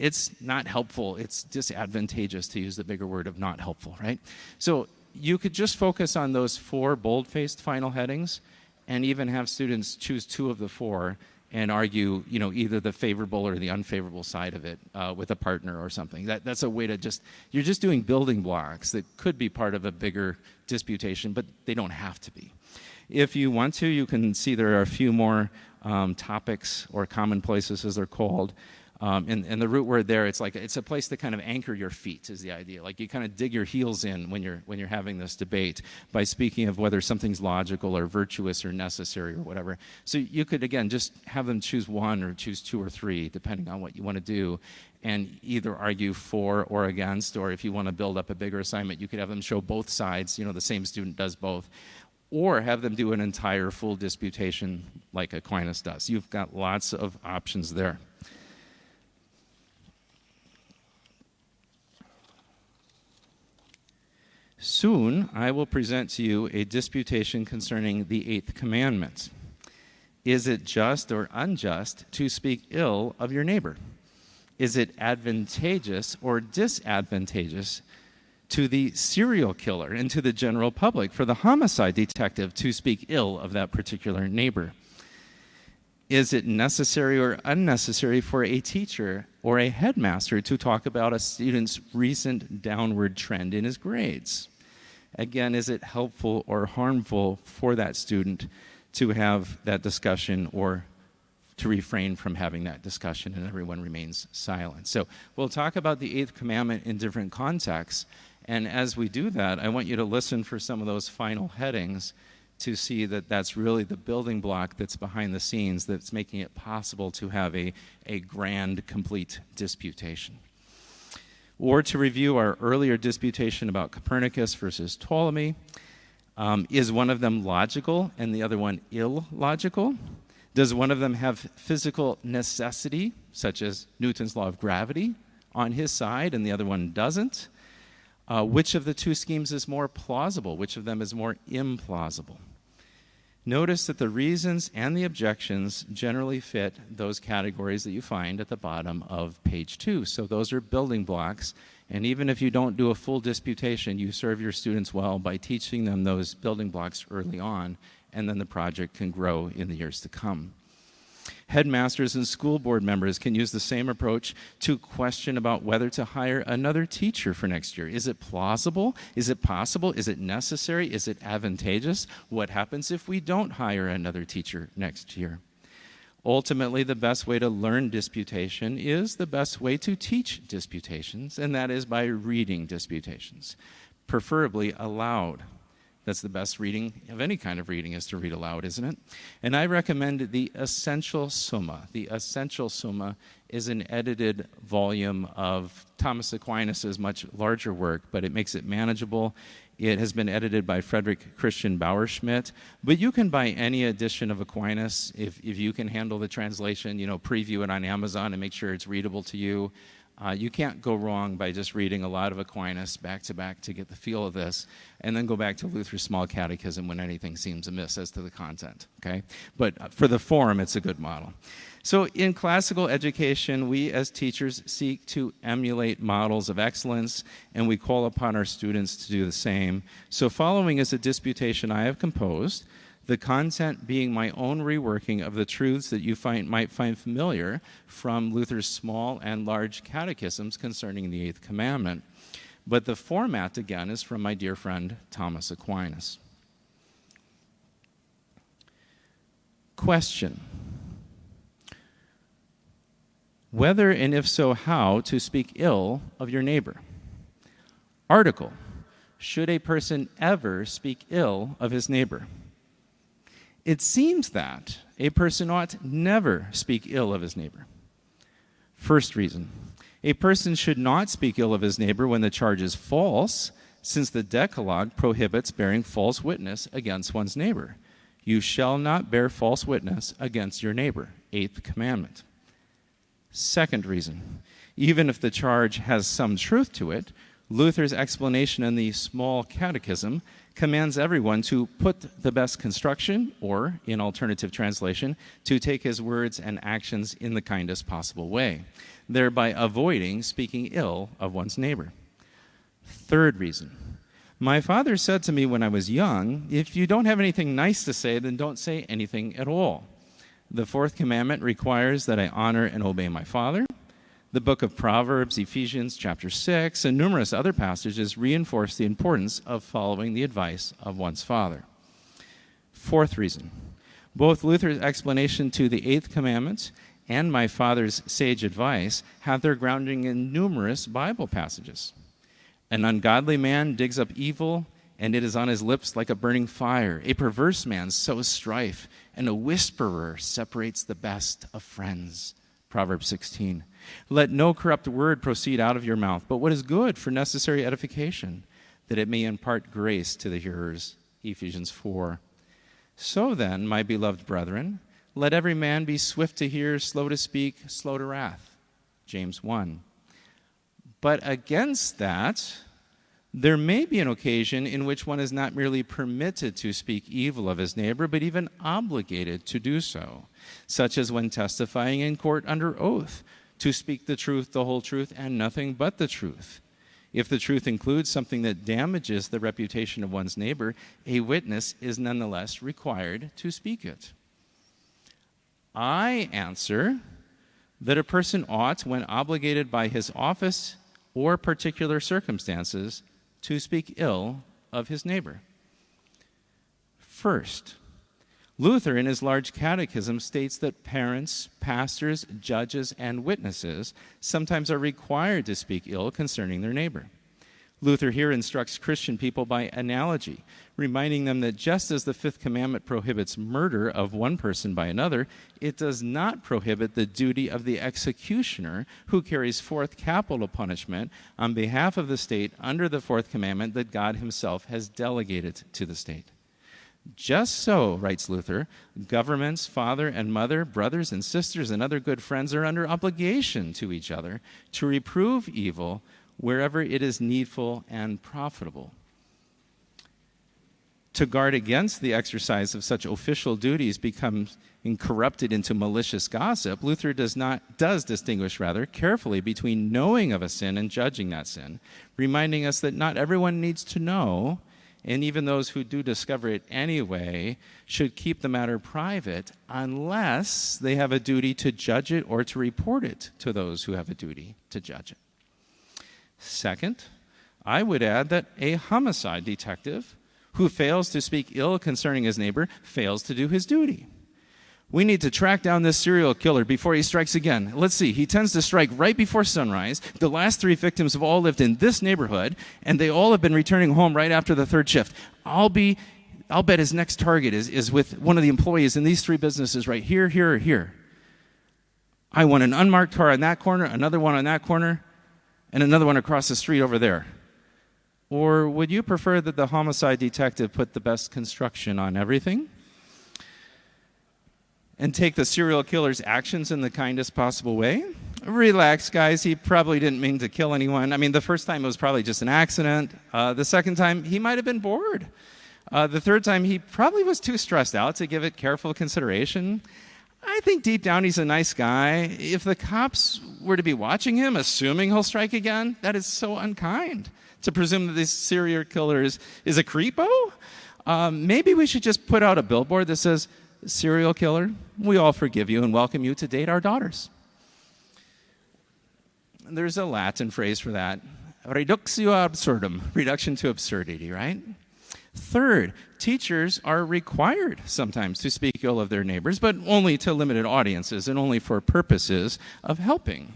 It's not helpful, it's disadvantageous, to use the bigger word of not helpful, right? So you could just focus on those 4 bold-faced final headings, and even have students choose 2 of the 4 and argue, either the favorable or the unfavorable side of it with a partner or something. That's a way to you're just doing building blocks that could be part of a bigger disputation, but they don't have to be. If you want to, you can see there are a few more topics or commonplaces, as they're called. And the root word there, it's a place to kind of anchor your feet is the idea. Like you kind of dig your heels in when you're having this debate by speaking of whether something's logical or virtuous or necessary or whatever. So you could, again, just have them choose 1 or choose 2 or 3, depending on what you want to do, and either argue for or against, or if you want to build up a bigger assignment, you could have them show both sides. The same student does both. or have them do an entire full disputation like Aquinas does. You've got lots of options there. Soon, I will present to you a disputation concerning the eighth commandment. Is it just or unjust to speak ill of your neighbor? Is it advantageous or disadvantageous to the serial killer and to the general public for the homicide detective to speak ill of that particular neighbor? Is it necessary or unnecessary for a teacher or a headmaster to talk about a student's recent downward trend in his grades? Again, is it helpful or harmful for that student to have that discussion or to refrain from having that discussion and everyone remains silent? So we'll talk about the eighth commandment in different contexts. And as we do that, I want you to listen for some of those final headings to see that that's really the building block that's behind the scenes that's making it possible to have a grand, complete disputation. Or to review our earlier disputation about Copernicus versus Ptolemy. Is one of them logical and the other one illogical? Does one of them have physical necessity, such as Newton's law of gravity, on his side and the other one doesn't? Which of the two schemes is more plausible? Which of them is more implausible? Notice that the reasons and the objections generally fit those categories that you find at the bottom of page 2. So those are building blocks. And even if you don't do a full disputation, you serve your students well by teaching them those building blocks early on, and then the project can grow in the years to come. Headmasters and school board members can use the same approach to question about whether to hire another teacher for next year. Is it plausible? Is it possible? Is it necessary? Is it advantageous? What happens if we don't hire another teacher next year? Ultimately, the best way to learn disputation is the best way to teach disputations, and that is by reading disputations, preferably aloud. That's the best reading of any kind of reading, is to read aloud, isn't it? And I recommend the Essential Summa. The Essential Summa is an edited volume of Thomas Aquinas' much larger work, but it makes it manageable. It has been edited by Frederick Christian Bauerschmidt, but you can buy any edition of Aquinas if you can handle the translation, preview it on Amazon and make sure it's readable to you. You can't go wrong by just reading a lot of Aquinas back to back to get the feel of this, and then go back to Luther's Small Catechism when anything seems amiss as to the content, okay? But for the form, it's a good model. So in classical education, we as teachers seek to emulate models of excellence, and we call upon our students to do the same. So following is a disputation I have composed, the content being my own reworking of the truths that you might find familiar from Luther's small and large catechisms concerning the eighth commandment. But the format, again, is from my dear friend Thomas Aquinas. Question: whether and if so, how to speak ill of your neighbor. Article: should a person ever speak ill of his neighbor? It seems that a person ought never speak ill of his neighbor. First reason: a person should not speak ill of his neighbor when the charge is false, since the Decalogue prohibits bearing false witness against one's neighbor. You shall not bear false witness against your neighbor, eighth commandment. Second reason: even if the charge has some truth to it, Luther's explanation in the Small Catechism commands everyone to put the best construction, or, in alternative translation, to take his words and actions in the kindest possible way, thereby avoiding speaking ill of one's neighbor. Third reason: my father said to me when I was young, if you don't have anything nice to say, then don't say anything at all. The fourth commandment requires that I honor and obey my father. The book of Proverbs, Ephesians chapter 6, and numerous other passages reinforce the importance of following the advice of one's father. Fourth reason: both Luther's explanation to the eighth commandment and my father's sage advice have their grounding in numerous Bible passages. An ungodly man digs up evil, and it is on his lips like a burning fire. A perverse man sows strife, and a whisperer separates the best of friends. Proverbs 16. Let no corrupt word proceed out of your mouth, but what is good for necessary edification, that it may impart grace to the hearers. Ephesians 4. So then, my beloved brethren, let every man be swift to hear, slow to speak, slow to wrath. James 1. But against that, there may be an occasion in which one is not merely permitted to speak evil of his neighbor, but even obligated to do so, such as when testifying in court under oath, to speak the truth, the whole truth, and nothing but the truth. If the truth includes something that damages the reputation of one's neighbor, a witness is nonetheless required to speak it. I answer that a person ought, when obligated by his office or particular circumstances, to speak ill of his neighbor. First, Luther in his large catechism states that parents, pastors, judges, and witnesses sometimes are required to speak ill concerning their neighbor. Luther here instructs Christian people by analogy, reminding them that just as the fifth commandment prohibits murder of one person by another, it does not prohibit the duty of the executioner who carries forth capital punishment on behalf of the state under the fourth commandment that God himself has delegated to the state. Just so, writes Luther, governments, father and mother, brothers and sisters, and other good friends are under obligation to each other to reprove evil wherever it is needful and profitable. To guard against the exercise of such official duties becomes corrupted into malicious gossip, Luther does distinguish carefully between knowing of a sin and judging that sin, reminding us that not everyone needs to know, and even those who do discover it anyway should keep the matter private unless they have a duty to judge it or to report it to those who have a duty to judge it. Second, I would add that a homicide detective who fails to speak ill concerning his neighbor fails to do his duty. We need to track down this serial killer before he strikes again. Let's see, he tends to strike right before sunrise. The last 3 victims have all lived in this neighborhood, and they all have been returning home right after the third shift. I'll bet his next target is with one of the employees in these 3 businesses right here, here, or here. I want an unmarked car on that corner, another one on that corner, and another one across the street over there. Or would you prefer that the homicide detective put the best construction on everything and take the serial killer's actions in the kindest possible way? Relax, guys. He probably didn't mean to kill anyone. I mean, the first time it was probably just an accident. The second time, he might have been bored. The third time, he probably was too stressed out to give it careful consideration. I think deep down he's a nice guy. If the cops were to be watching him, assuming he'll strike again, that is so unkind to presume that this serial killer is a creepo. Maybe we should just put out a billboard that says, "Serial killer, we all forgive you and welcome you to date our daughters." There's a Latin phrase for that, reductio absurdum, reduction to absurdity, right? Third, teachers are required sometimes to speak ill of their neighbors, but only to limited audiences and only for purposes of helping.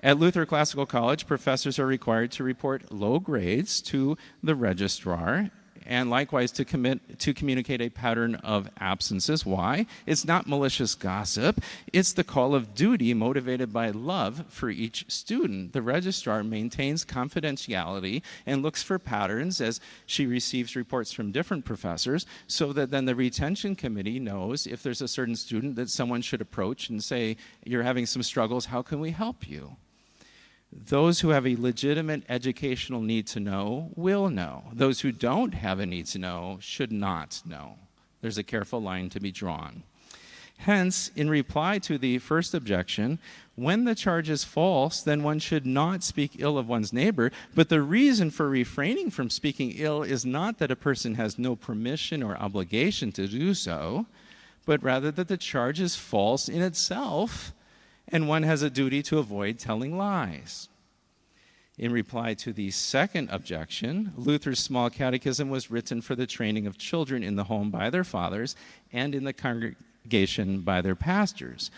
At Luther Classical College, professors are required to report low grades to the registrar and likewise to communicate a pattern of absences. Why? It's not malicious gossip. It's the call of duty motivated by love for each student. The registrar maintains confidentiality and looks for patterns as she receives reports from different professors so that then the retention committee knows if there's a certain student that someone should approach and say, "You're having some struggles, how can we help you?" Those who have a legitimate educational need to know will know. Those who don't have a need to know should not know. There's a careful line to be drawn. Hence, in reply to the first objection, when the charge is false, then one should not speak ill of one's neighbor, but the reason for refraining from speaking ill is not that a person has no permission or obligation to do so, but rather that the charge is false in itself, and one has a duty to avoid telling lies. In reply to the second objection, Luther's small catechism was written for the training of children in the home by their fathers and in the congregation by their pastors.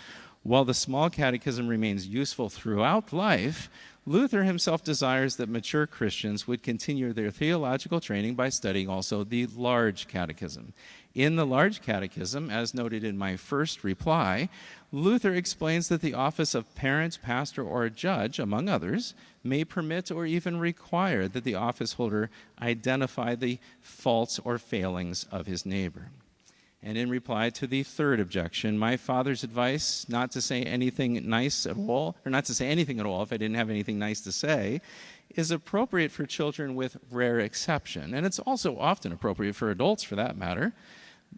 While the small catechism remains useful throughout life, Luther himself desires that mature Christians would continue their theological training by studying also the large catechism. In the large catechism, as noted in my first reply, Luther explains that the office of parent, pastor, or judge, among others, may permit or even require that the office holder identify the faults or failings of his neighbor. And in reply to the third objection, my father's advice not to say anything nice at all, or not to say anything at all if I didn't have anything nice to say, is appropriate for children with rare exception. And it's also often appropriate for adults, for that matter.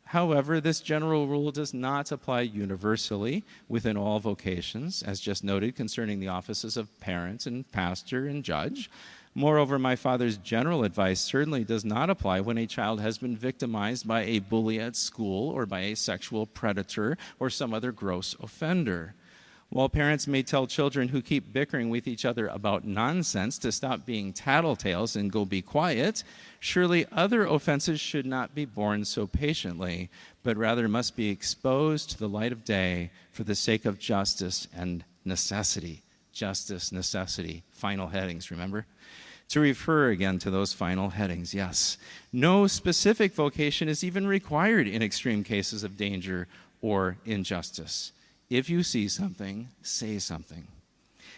However, this general rule does not apply universally within all vocations, as just noted concerning the offices of parent and pastor and judge. Moreover, my father's general advice certainly does not apply when a child has been victimized by a bully at school or by a sexual predator or some other gross offender. While parents may tell children who keep bickering with each other about nonsense to stop being tattletales and go be quiet, surely other offenses should not be borne so patiently, but rather must be exposed to the light of day for the sake of justice and necessity. Justice, necessity, final headings, remember? To refer again to those final headings, yes. No specific vocation is even required in extreme cases of danger or injustice. If you see something, say something.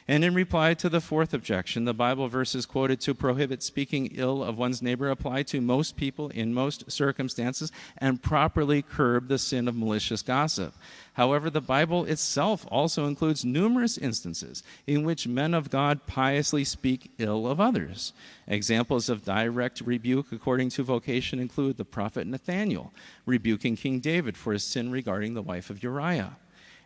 And in reply to the fourth objection, the Bible verses quoted to prohibit speaking ill of one's neighbor apply to most people in most circumstances and properly curb the sin of malicious gossip. However, the Bible itself also includes numerous instances in which men of God piously speak ill of others. Examples of direct rebuke according to vocation include the prophet Nathaniel rebuking King David for his sin regarding the wife of Uriah,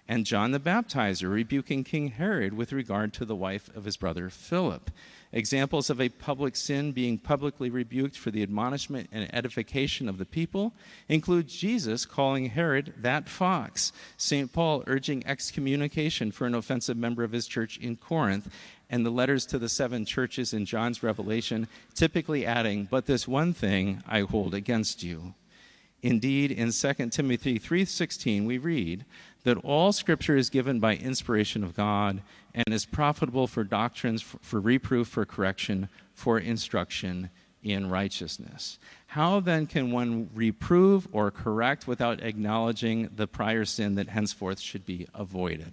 and John the Baptizer rebuking King Herod with regard to the wife of his brother Philip. Examples of a public sin being publicly rebuked for the admonishment and edification of the people include Jesus calling Herod that fox, St. Paul urging excommunication for an offensive member of his church in Corinth, and the letters to the 7 churches in John's Revelation typically adding, "But this one thing I hold against you." Indeed, in 2 Timothy 3:16, we read that all Scripture is given by inspiration of God and is profitable for doctrines, for reproof, for correction, for instruction in righteousness. How then can one reprove or correct without acknowledging the prior sin that henceforth should be avoided?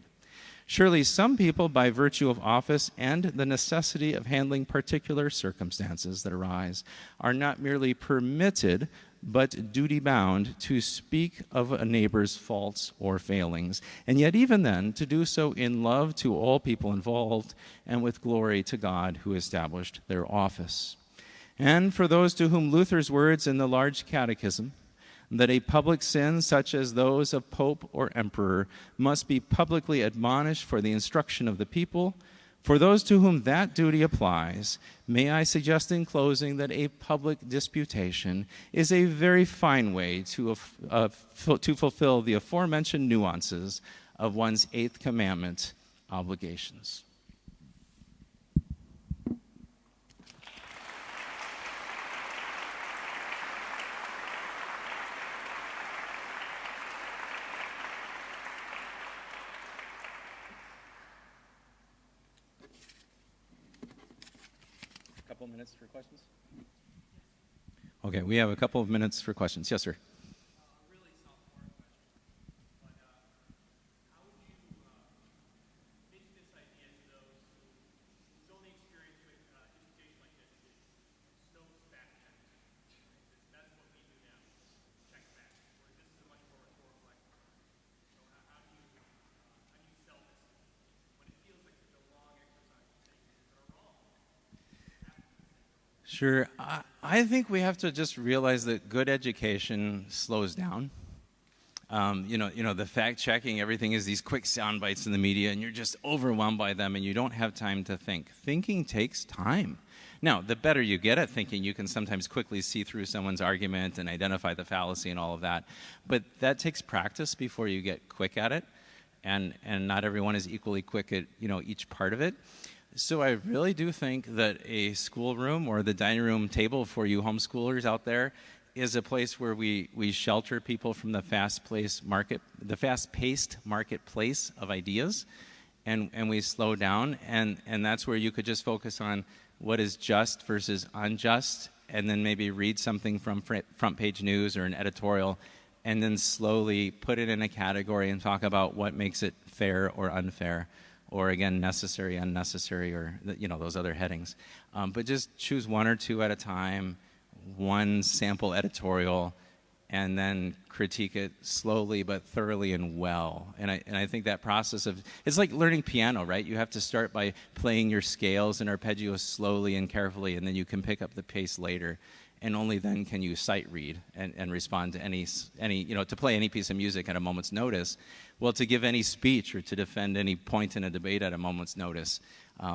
Surely some people, by virtue of office and the necessity of handling particular circumstances that arise, are not merely permitted, but duty-bound to speak of a neighbor's faults or failings, and yet even then to do so in love to all people involved and with glory to God who established their office. And for those to whom Luther's words in the large catechism, that a public sin such as those of pope or emperor must be publicly admonished for the instruction of the people, for those to whom that duty applies, may I suggest in closing that a public disputation is a very fine way to fulfill the aforementioned nuances of one's 8th commandment obligations. Minutes for questions? Okay, we have a couple of minutes for questions. Yes, sir. Really sophomore question, but how would you pitch this idea to those whose only experience with disputation like this is Snopes fact check? That's what we do now, check facts. Whereas this is a much more rhetorical exercise. So how do you sell this when it feels like such a long exercise to say things that are wrong? Sure. I think we have to just realize that good education slows down. The fact checking, everything is these quick sound bites in the media, and you're just overwhelmed by them, and you don't have time to think. Thinking takes time. Now, the better you get at thinking, you can sometimes quickly see through someone's argument and identify the fallacy and all of that. But that takes practice before you get quick at it, and not everyone is equally quick at each part of it. So I really do think that a schoolroom or the dining room table for you homeschoolers out there is a place where we shelter people from the fast-paced marketplace of ideas, and we slow down, and that's where you could just focus on what is just versus unjust, and then maybe read something from front page news or an editorial, and then slowly put it in a category and talk about what makes it fair or unfair, or again, necessary, unnecessary, or those other headings. But just choose one or two at a time, one sample editorial, and then critique it slowly but thoroughly and well. And I think that process it's like learning piano, right? You have to start by playing your scales and arpeggios slowly and carefully, and then you can pick up the pace later. And only then can you sight read and respond to any to play any piece of music at a moment's notice. Well, to give any speech or to defend any point in a debate at a moment's notice,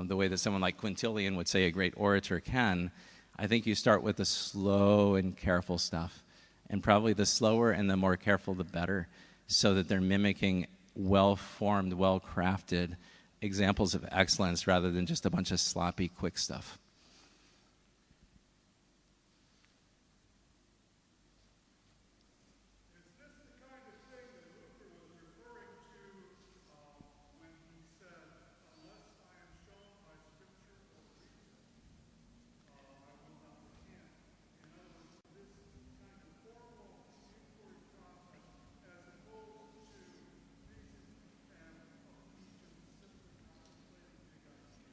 the way that someone like Quintilian would say a great orator can, I think you start with the slow and careful stuff. And probably the slower and the more careful, the better, so that they're mimicking well-formed, well-crafted examples of excellence rather than just a bunch of sloppy, quick stuff. Is this the kind of thing that Luther was referring to when he said, unless I am shown by Scripture or reason, I will not recant? In other words, this kind of formal inquiry process as opposed to reason and Ephesians simply contemplating big ideas.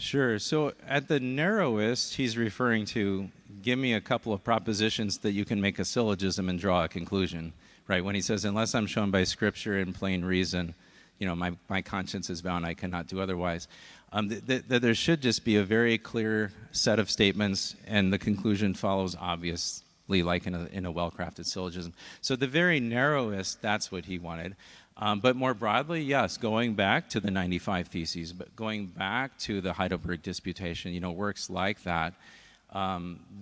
Sure. So at the narrowest, he's referring to, give me a couple of propositions that you can make a syllogism and draw a conclusion, right? When he says, unless I'm shown by Scripture and plain reason, my conscience is bound, I cannot do otherwise. That there should just be a very clear set of statements, and the conclusion follows obviously, like in a well-crafted syllogism. So the very narrowest, that's what he wanted. But more broadly, yes, going back to the 95 Theses, but going back to the Heidelberg Disputation, works like that,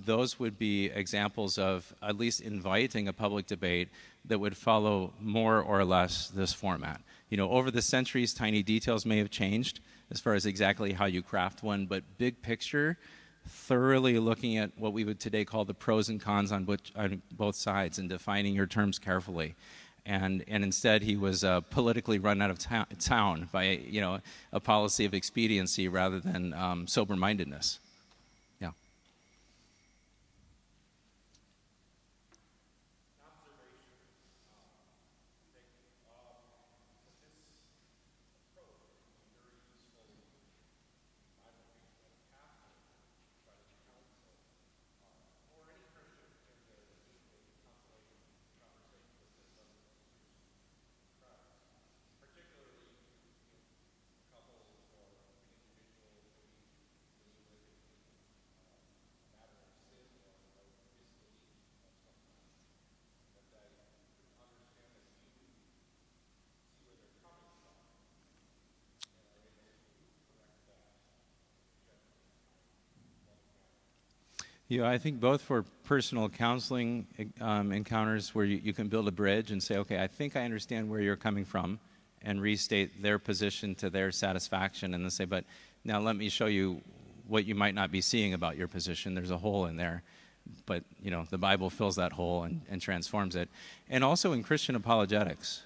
those would be examples of at least inviting a public debate that would follow more or less this format. Over the centuries, tiny details may have changed as far as exactly how you craft one, but big picture, thoroughly looking at what we would today call the pros and cons on both sides and defining your terms carefully. And instead, he was politically run out of town by a policy of expediency rather than sober-mindedness. Yeah. Yeah, I think both for personal counseling encounters where you can build a bridge and say, okay, I think I understand where you're coming from, and restate their position to their satisfaction, and then say, but now let me show you what you might not be seeing about your position. There's a hole in there, but the Bible fills that hole and transforms it. And also in Christian apologetics,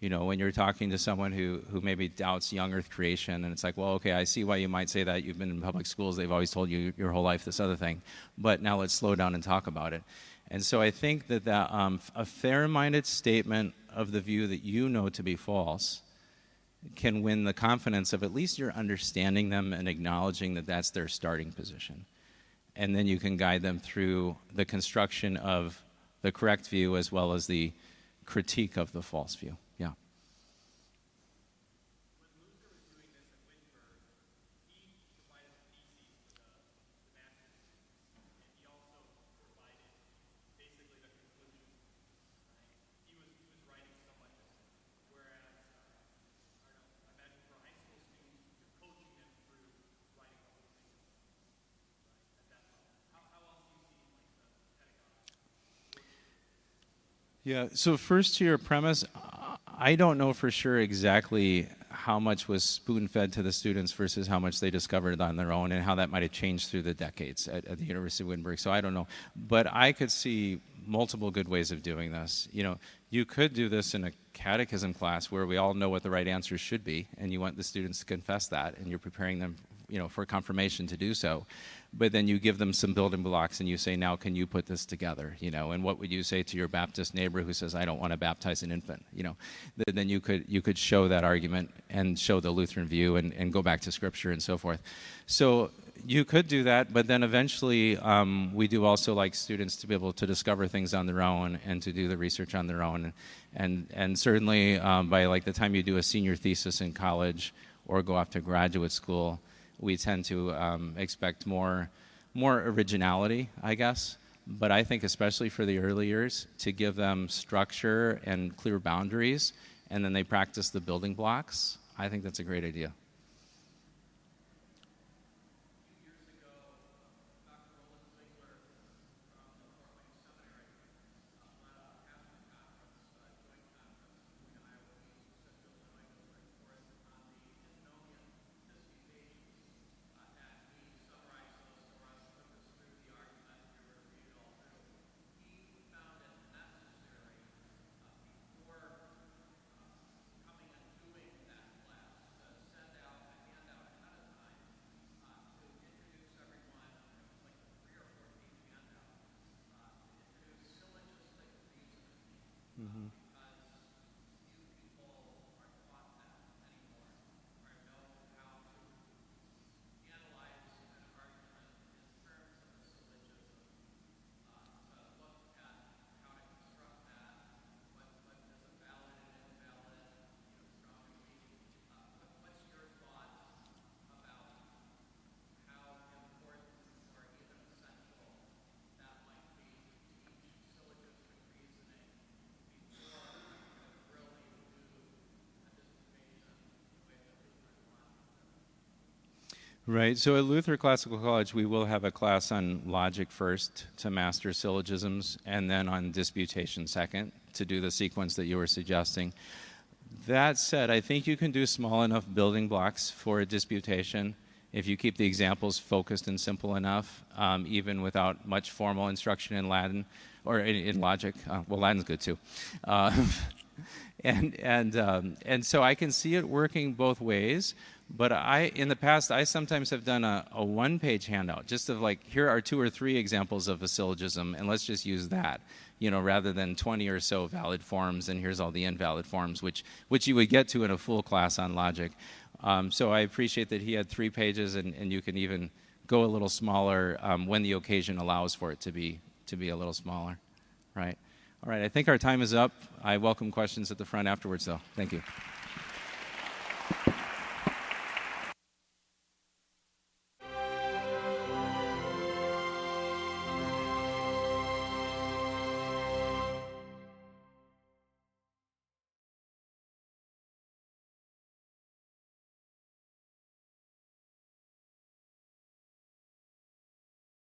when you're talking to someone who maybe doubts young earth creation, and it's like, well, okay, I see why you might say that. You've been in public schools. They've always told you your whole life this other thing. But now let's slow down and talk about it. And so I think that a fair-minded statement of the view that you know to be false can win the confidence of at least you're understanding them and acknowledging that that's their starting position. And then you can guide them through the construction of the correct view as well as the critique of the false view. Yeah. When Luther was doing this at Wittenberg, he provided the theses to the masses, and he also provided basically the conclusion. Right? He was writing so much of it. Whereas, I imagine for high school students, you're coaching them through writing the whole thing. Right? At that level. How else do you see the pedagogy? Yeah, so first to your premise, I don't know for sure exactly how much was spoon-fed to the students versus how much they discovered on their own, and how that might have changed through the decades at the University of Wittenberg. So I don't know. But I could see multiple good ways of doing this. You could do this in a catechism class where we all know what the right answers should be, and you want the students to confess that, and you're preparing them, for confirmation to do so. But then you give them some building blocks, and you say, now can you put this together? And what would you say to your Baptist neighbor who says, I don't want to baptize an infant? Then you could show that argument and show the Lutheran view and go back to Scripture and so forth. So you could do that, but then eventually we do also like students to be able to discover things on their own and to do the research on their own. And certainly by like the time you do a senior thesis in college or go off to graduate school, we tend to expect more originality, I guess. But I think especially for the early years, to give them structure and clear boundaries, and then they practice the building blocks, I think that's a great idea. Right. So at Luther Classical College, we will have a class on logic first to master syllogisms, and then on disputation second to do the sequence that you were suggesting. That said, I think you can do small enough building blocks for a disputation if you keep the examples focused and simple enough, even without much formal instruction in Latin or in logic. Well, Latin's good too. And so I can see it working both ways. But in the past, I sometimes have done a one-page handout, just of like, here are 2 or 3 examples of a syllogism, and let's just use that, rather than 20 or so valid forms, and here's all the invalid forms, which you would get to in a full class on logic. So I appreciate that he had 3 pages, and you can even go a little smaller when the occasion allows for it to be a little smaller, right? All right, I think our time is up. I welcome questions at the front afterwards, though. Thank you.